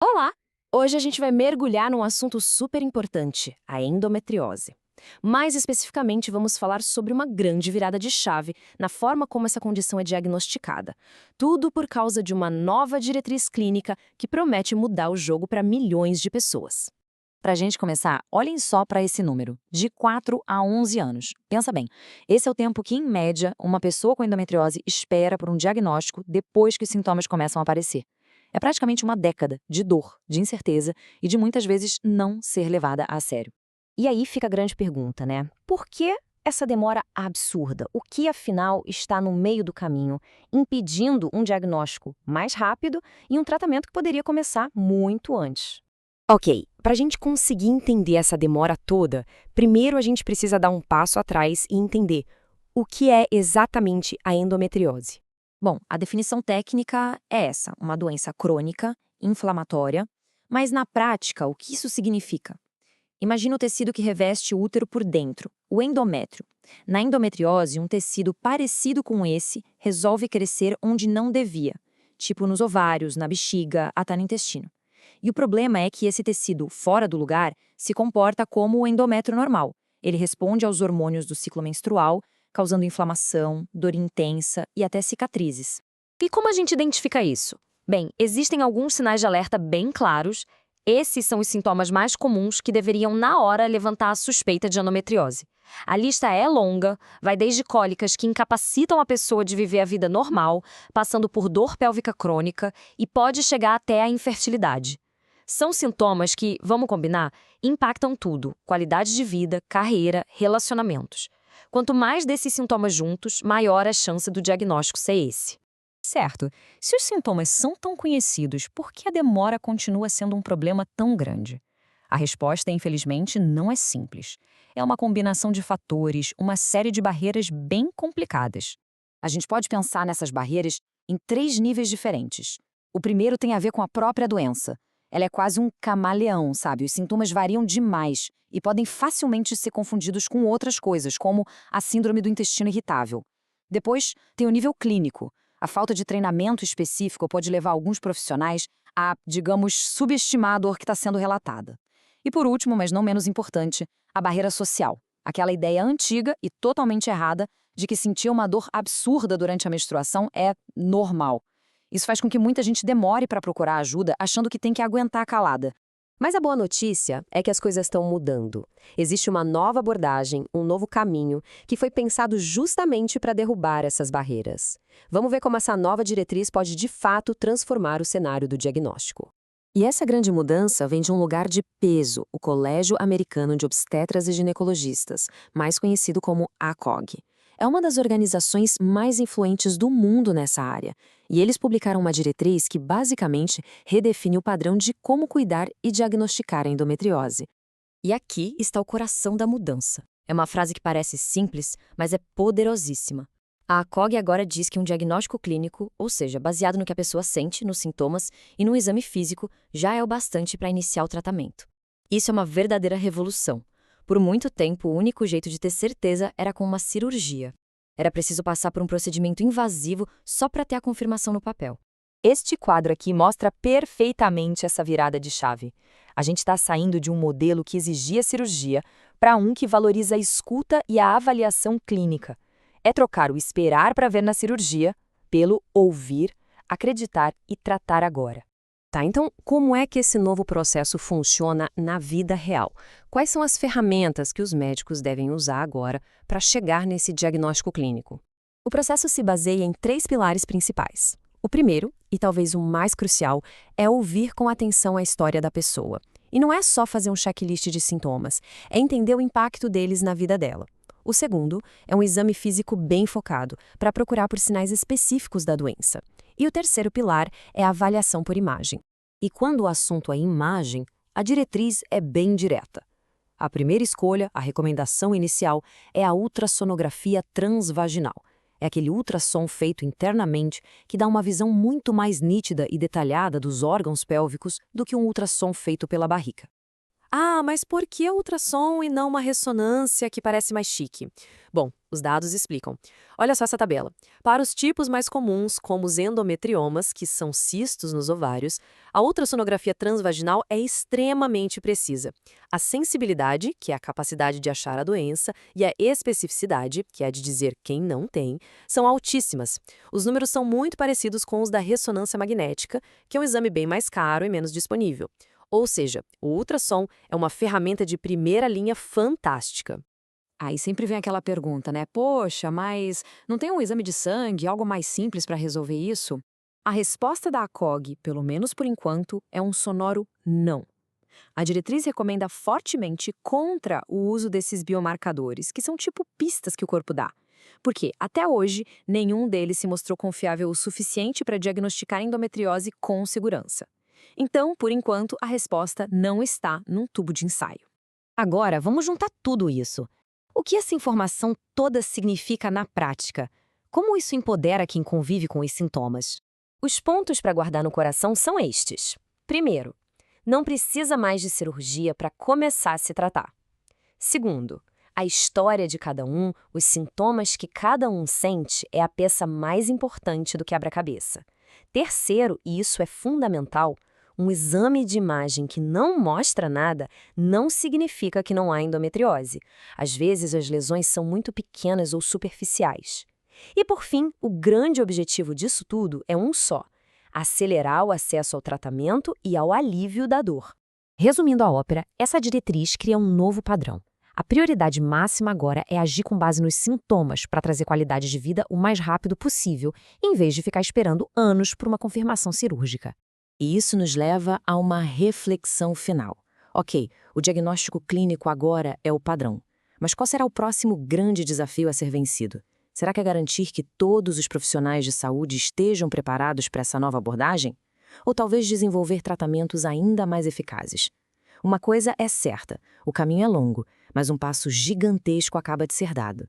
Olá! Hoje a gente vai mergulhar num assunto super importante, a endometriose. Mais especificamente, vamos falar sobre uma grande virada de chave na forma como essa condição é diagnosticada. Tudo por causa de uma nova diretriz clínica que promete mudar o jogo para milhões de pessoas. Para a gente começar, olhem só para esse número, de 4 a 11 anos. Pensa bem, esse é o tempo que, em média, uma pessoa com endometriose espera por um diagnóstico depois que os sintomas começam a aparecer. É praticamente uma década de dor, de incerteza e de muitas vezes não ser levada a sério. E aí fica a grande pergunta, né? Por que essa demora absurda? O que, afinal, está no meio do caminho, impedindo um diagnóstico mais rápido e um tratamento que poderia começar muito antes? Ok, para a gente conseguir entender essa demora toda, primeiro a gente precisa dar um passo atrás e entender o que é exatamente a endometriose. Bom, a definição técnica é essa, uma doença crônica, inflamatória, mas na prática, o que isso significa? Imagina o tecido que reveste o útero por dentro, o endométrio. Na endometriose, um tecido parecido com esse resolve crescer onde não devia, tipo nos ovários, na bexiga, até no intestino. E o problema é que esse tecido, fora do lugar, se comporta como o endométrio normal. Ele responde aos hormônios do ciclo menstrual, causando inflamação, dor intensa e até cicatrizes. E como a gente identifica isso? Bem, existem alguns sinais de alerta bem claros. Esses são os sintomas mais comuns que deveriam, na hora, levantar a suspeita de endometriose. A lista é longa, vai desde cólicas que incapacitam a pessoa de viver a vida normal, passando por dor pélvica crônica e pode chegar até a infertilidade. São sintomas que, vamos combinar, impactam tudo: qualidade de vida, carreira, relacionamentos. Quanto mais desses sintomas juntos, maior a chance do diagnóstico ser esse. Certo, se os sintomas são tão conhecidos, por que a demora continua sendo um problema tão grande? A resposta, infelizmente, não é simples. É uma combinação de fatores, uma série de barreiras bem complicadas. A gente pode pensar nessas barreiras em 3 níveis diferentes. O primeiro tem a ver com a própria doença. Ela é quase um camaleão, sabe? Os sintomas variam demais e podem facilmente ser confundidos com outras coisas, como a síndrome do intestino irritável. Depois, tem o nível clínico. A falta de treinamento específico pode levar alguns profissionais a, digamos, subestimar a dor que está sendo relatada. E por último, mas não menos importante, a barreira social. Aquela ideia antiga e totalmente errada de que sentir uma dor absurda durante a menstruação é normal. Isso faz com que muita gente demore para procurar ajuda, achando que tem que aguentar calada. Mas a boa notícia é que as coisas estão mudando. Existe uma nova abordagem, um novo caminho, que foi pensado justamente para derrubar essas barreiras. Vamos ver como essa nova diretriz pode de fato transformar o cenário do diagnóstico. E essa grande mudança vem de um lugar de peso, o Colégio Americano de Obstetras e Ginecologistas, mais conhecido como ACOG. É uma das organizações mais influentes do mundo nessa área, e eles publicaram uma diretriz que basicamente redefine o padrão de como cuidar e diagnosticar a endometriose. E aqui está o coração da mudança. É uma frase que parece simples, mas é poderosíssima. A ACOG agora diz que um diagnóstico clínico, ou seja, baseado no que a pessoa sente, nos sintomas e no exame físico, já é o bastante para iniciar o tratamento. Isso é uma verdadeira revolução. Por muito tempo, o único jeito de ter certeza era com uma cirurgia. Era preciso passar por um procedimento invasivo só para ter a confirmação no papel. Este quadro aqui mostra perfeitamente essa virada de chave. A gente está saindo de um modelo que exigia cirurgia para um que valoriza a escuta e a avaliação clínica. É trocar o esperar para ver na cirurgia pelo ouvir, acreditar e tratar agora. Tá, então como é que esse novo processo funciona na vida real? Quais são as ferramentas que os médicos devem usar agora para chegar nesse diagnóstico clínico? O processo se baseia em 3 pilares principais. O primeiro, e talvez o mais crucial, é ouvir com atenção a história da pessoa. E não é só fazer um checklist de sintomas, é entender o impacto deles na vida dela. O segundo é um exame físico bem focado, para procurar por sinais específicos da doença. E o terceiro pilar é a avaliação por imagem. E quando o assunto é imagem, a diretriz é bem direta. A primeira escolha, a recomendação inicial, é a ultrassonografia transvaginal. É aquele ultrassom feito internamente que dá uma visão muito mais nítida e detalhada dos órgãos pélvicos do que um ultrassom feito pela barriga. Ah, mas por que ultrassom e não uma ressonância que parece mais chique? Bom, os dados explicam. Olha só essa tabela. Para os tipos mais comuns, como os endometriomas, que são cistos nos ovários, a ultrassonografia transvaginal é extremamente precisa. A sensibilidade, que é a capacidade de achar a doença, e a especificidade, que é a de dizer quem não tem, são altíssimas. Os números são muito parecidos com os da ressonância magnética, que é um exame bem mais caro e menos disponível. Ou seja, o ultrassom é uma ferramenta de primeira linha fantástica. Aí sempre vem aquela pergunta, né? Poxa, mas não tem um exame de sangue, algo mais simples para resolver isso? A resposta da ACOG, pelo menos por enquanto, é um sonoro não. A diretriz recomenda fortemente contra o uso desses biomarcadores, que são tipo pistas que o corpo dá. Porque, até hoje, nenhum deles se mostrou confiável o suficiente para diagnosticar endometriose com segurança. Então, por enquanto, a resposta não está num tubo de ensaio. Agora, vamos juntar tudo isso. O que essa informação toda significa na prática? Como isso empodera quem convive com os sintomas? Os pontos para guardar no coração são estes. Primeiro, não precisa mais de cirurgia para começar a se tratar. Segundo, a história de cada um, os sintomas que cada um sente é a peça mais importante do quebra-cabeça. Terceiro, e isso é fundamental, um exame de imagem que não mostra nada não significa que não há endometriose. Às vezes, as lesões são muito pequenas ou superficiais. E, por fim, o grande objetivo disso tudo é um só: acelerar o acesso ao tratamento e ao alívio da dor. Resumindo a ópera, essa diretriz cria um novo padrão. A prioridade máxima agora é agir com base nos sintomas para trazer qualidade de vida o mais rápido possível, em vez de ficar esperando anos por uma confirmação cirúrgica. E isso nos leva a uma reflexão final. Ok, o diagnóstico clínico agora é o padrão. Mas qual será o próximo grande desafio a ser vencido? Será que é garantir que todos os profissionais de saúde estejam preparados para essa nova abordagem? Ou talvez desenvolver tratamentos ainda mais eficazes? Uma coisa é certa, o caminho é longo, mas um passo gigantesco acaba de ser dado.